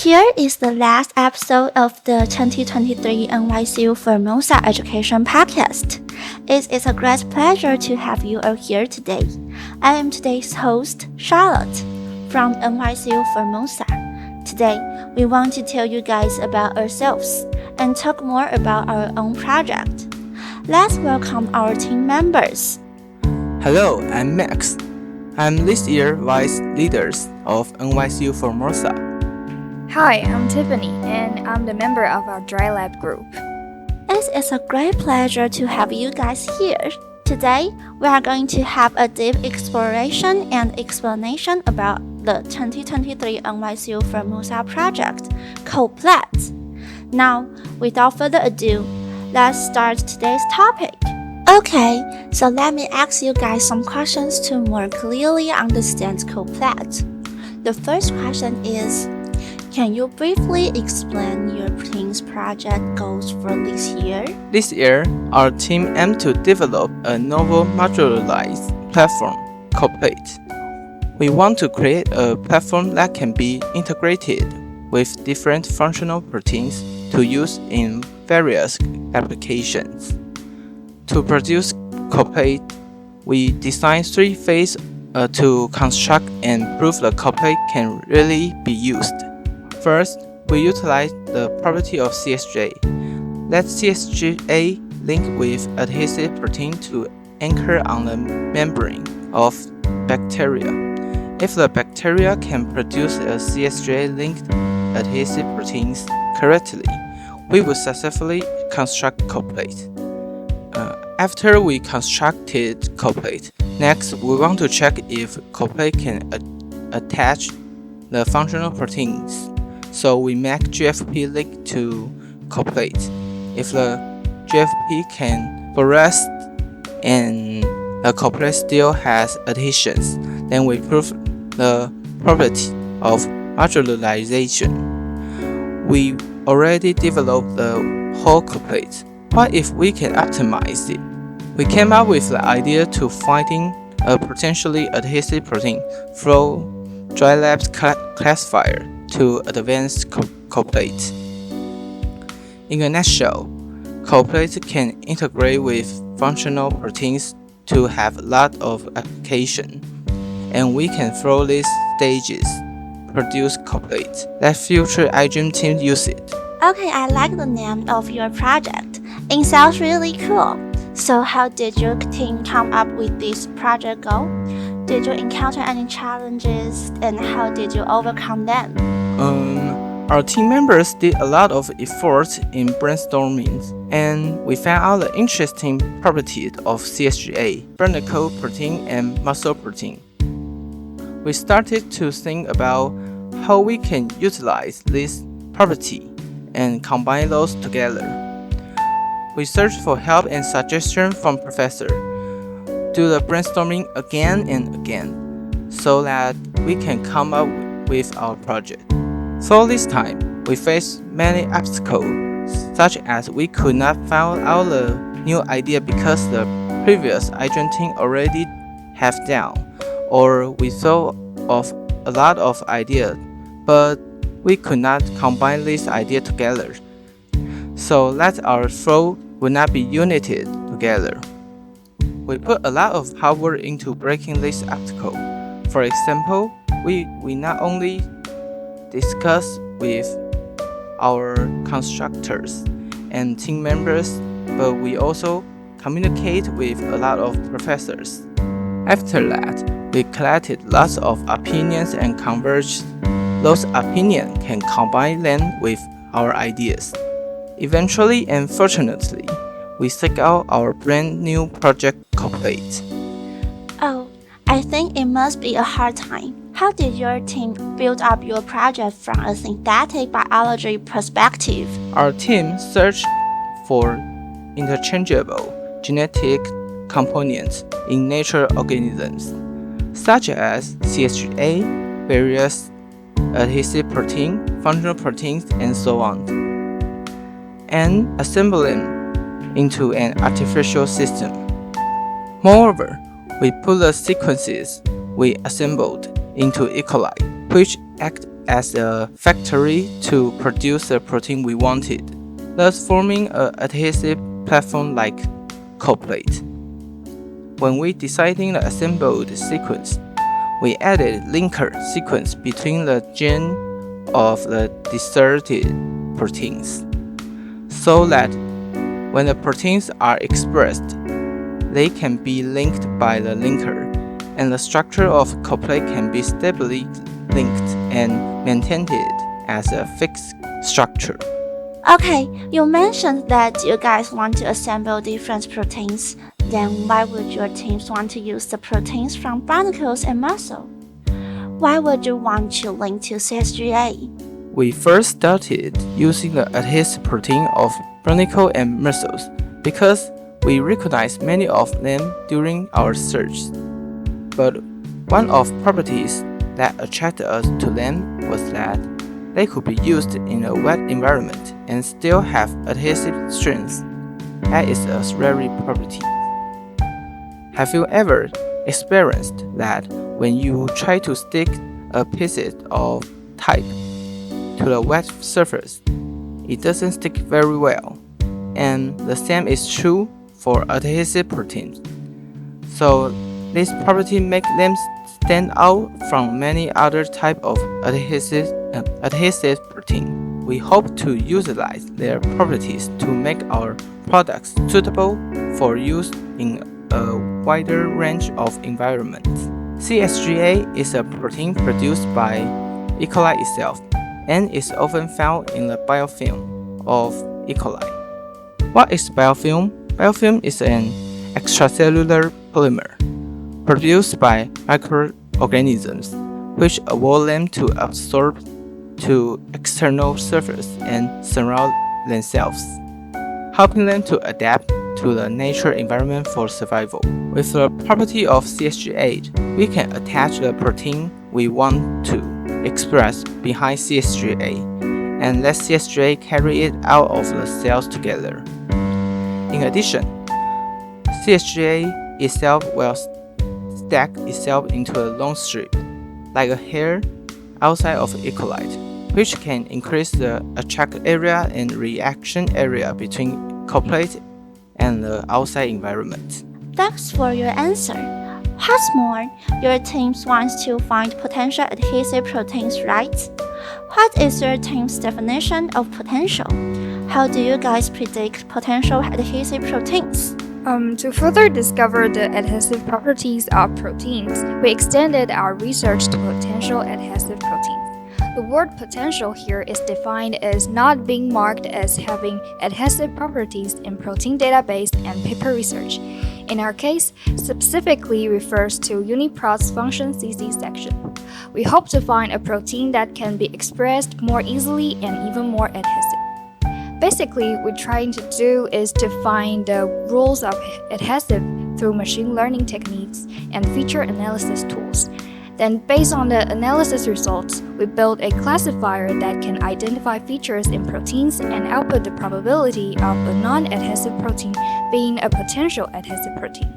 Here is the last episode of the 2023 NYCU-Formosa Education Podcast. It is a great pleasure to have you all here today. I am today's host, Charlotte, from NYCU-Formosa. Today, we want to tell you guys about ourselves and talk more about our own project. Let's welcome our team members. Hello, I'm Max. I'm this year's Vice Leader of NYCU-Formosa. Hi, I'm Tiffany, and I'm the member of our Dry Lab group. It is a great pleasure to have you guys here. Today, we are going to have a deep exploration and explanation about the 2023 NYCU-Formosa project, CoPlat. Now, without further ado, let's start today's topic. Okay, so let me ask you guys some questions to more clearly understand CoPlat. The first question is, can you briefly explain your team's project goals for this year? This year, our team aims to develop a novel modularized platform, CoPlay. We want to create a platform that can be integrated with different functional proteins to use in various applications. To produce CoPlay, we designed 3 phases to construct and prove the CoPlay can really be used. First, we utilize the property of CSJ. Let CSJ link with adhesive protein to anchor on the membrane of bacteria. If the bacteria can produce a CSJ-linked adhesive proteins correctly, we will successfully construct CoPlay. After we constructed CoPlay, next we want to check if CoPlay can attach the functional proteins. So we make GFP link to CoPlay. If the GFP can fluoresce and the CoPlay still has adhesions, then we prove the property of modularization. We already developed the whole CoPlay. What if we can optimize it? We came up with the idea to finding a potentially adhesive protein through Dry Lab's classifier to advanced CoPlay. In a nutshell, CoPlay can integrate with functional proteins to have a lot of application, and we can through these stages produce CoPlay. Let future iGEM team use it. Okay, I like the name of your project. It sounds really cool. So how did your team come up with this project goal? Did you encounter any challenges and how did you overcome them? Our team members did a lot of effort in brainstorming, and we found out the interesting properties of CSGA, barnacle protein and muscle protein. We started to think about how we can utilize this property and combine those together. We searched for help and suggestion from professors. Do the brainstorming again and again so that we can come up with our project. So this time, we faced many obstacles, such as we could not find out the new idea because the previous iGEM team already have down, or we thought of a lot of ideas, but we could not combine this idea together, so that our thought would not be united together. We put a lot of hard work into breaking this obstacle. For example, we not only discuss with our constructors and team members, but we also communicate with a lot of professors. After that, we collected lots of opinions and converged. Those opinions can combine them with our ideas. Eventually and fortunately, we seek out our brand new project CoPlay. Oh, I think it must be a hard time. How did your team build up your project from a synthetic biology perspective? Our team searched for interchangeable genetic components in natural organisms, such as CSGA, various adhesive protein, functional proteins, and so on, and assemble them into an artificial system. Moreover, we put the sequences we assembled into E. coli, which act as a factory to produce the protein we wanted, thus forming an adhesive platform like CoPlate. When we deciding the assembled sequence, we added linker sequence between the gene of the deserted proteins, so that when the proteins are expressed, they can be linked by the linker, and the structure of CoPlay can be stably linked and maintained as a fixed structure. Okay, you mentioned that you guys want to assemble different proteins. Then why would your teams want to use the proteins from barnacles and muscle? Why would you want to link to CSGA? We first started using the adhesive protein of barnacle and muscles because we recognized many of them during our search. But one of the properties that attracted us to them was that they could be used in a wet environment and still have adhesive strength. That is a rare property. Have you ever experienced that when you try to stick a piece of type to the wet surface, it doesn't stick very well? And the same is true for adhesive proteins. So this property makes them stand out from many other types of adhesive protein. We hope to utilize their properties to make our products suitable for use in a wider range of environments. CSGA is a protein produced by E. coli itself and is often found in the biofilm of E. coli. What is biofilm? Biofilm is an extracellular polymer produced by microorganisms, which allow them to absorb to external surface and surround themselves, helping them to adapt to the natural environment for survival. With the property of CSGA, we can attach the protein we want to express behind CSGA and let CSGA carry it out of the cells together. In addition, CSGA itself will stack itself into a long strip, like a hair outside of E. coli, which can increase the attract area and reaction area between CoPlate and the outside environment. Thanks for your answer. What's more, your team wants to find potential adhesive proteins, right? What is your team's definition of potential? How do you guys predict potential adhesive proteins? To further discover the adhesive properties of proteins, we extended our research to potential adhesive proteins. The word potential here is defined as not being marked as having adhesive properties in protein database and paper research. In our case, specifically refers to UniProt's function CC section. We hope to find a protein that can be expressed more easily and even more adhesive. Basically, what we're trying to do is to find the rules of adhesive through machine learning techniques and feature analysis tools. Then, based on the analysis results, we build a classifier that can identify features in proteins and output the probability of a non-adhesive protein being a potential adhesive protein.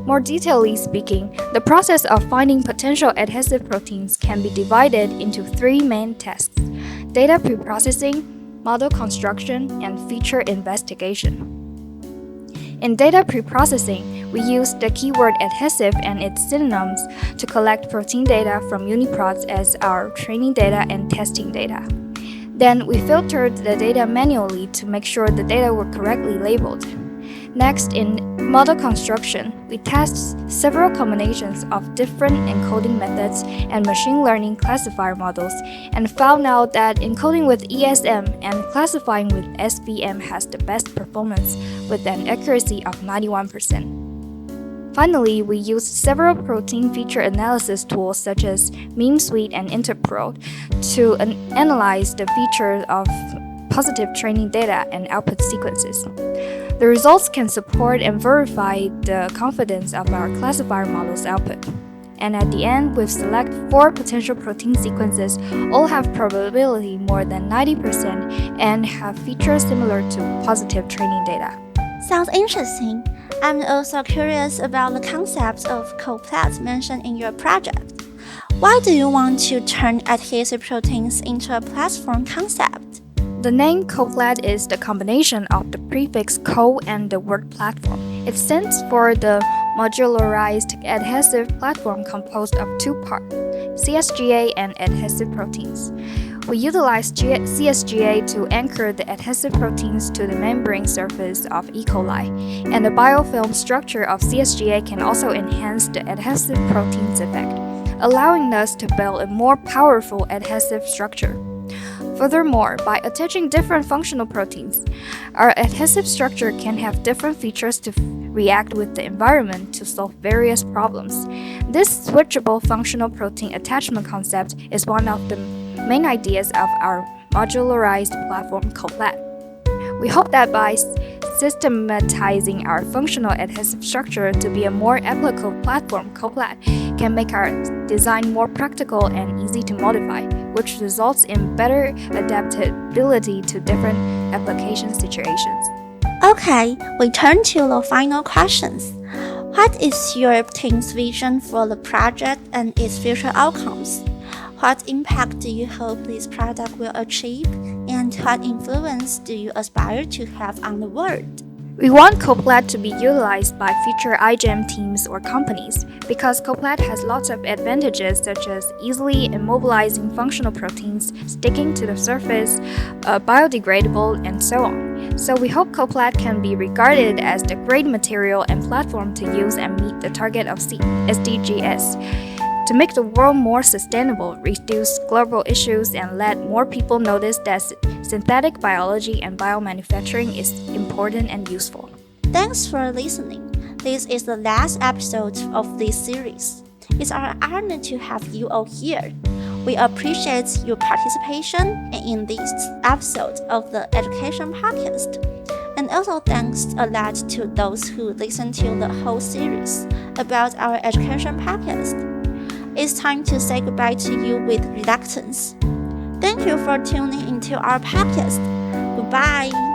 More detailedly speaking, the process of finding potential adhesive proteins can be divided into three main tasks: data preprocessing, model construction, and feature investigation. In data preprocessing, we use the keyword adhesive and its synonyms to collect protein data from UniProts as our training data and testing data. Then we filtered the data manually to make sure the data were correctly labeled. Next, in model construction, we test several combinations of different encoding methods and machine learning classifier models and found out that encoding with ESM and classifying with SVM has the best performance with an accuracy of 91%. Finally, we used several protein feature analysis tools such as MemeSuite and Interpro to analyze the features of positive training data and output sequences. The results can support and verify the confidence of our classifier model's output. And at the end, we've selected 4 potential protein sequences, all have probability more than 90% and have features similar to positive training data. Sounds interesting. I'm also curious about the concepts of CoPlats mentioned in your project. Why do you want to turn adhesive proteins into a platform concept? The name CoPlat is the combination of the prefix co and the word platform. It stands for the modularized adhesive platform composed of two parts, CSGA and adhesive proteins. We utilize CSGA to anchor the adhesive proteins to the membrane surface of E. coli, and the biofilm structure of CSGA can also enhance the adhesive proteins effect, allowing us to build a more powerful adhesive structure. Furthermore, by attaching different functional proteins, our adhesive structure can have different features to react with the environment to solve various problems. This switchable functional protein attachment concept is one of the main ideas of our modularized platform CoPlat. We hope that by systematizing our functional adhesive structure to be a more applicable platform, CoPlat can make our design more practical and easy to modify, which results in better adaptability to different application situations. Okay, we turn to the final questions. What is your team's vision for the project and its future outcomes? What impact do you hope this product will achieve, and what influence do you aspire to have on the world? We want CoPlat to be utilized by future iGEM teams or companies because CoPlat has lots of advantages such as easily immobilizing functional proteins, sticking to the surface, biodegradable, and so on. So we hope CoPlat can be regarded as the great material and platform to use and meet the target of SDGs. To make the world more sustainable, reduce global issues, and let more people notice that synthetic biology and biomanufacturing is important and useful. Thanks for listening. This is the last episode of this series. It's our honor to have you all here. We appreciate your participation in this episode of the Education Podcast. And also thanks a lot to those who listened to the whole series about our Education Podcast. It's time to say goodbye to you with reluctance. Thank you for tuning into our podcast. Goodbye.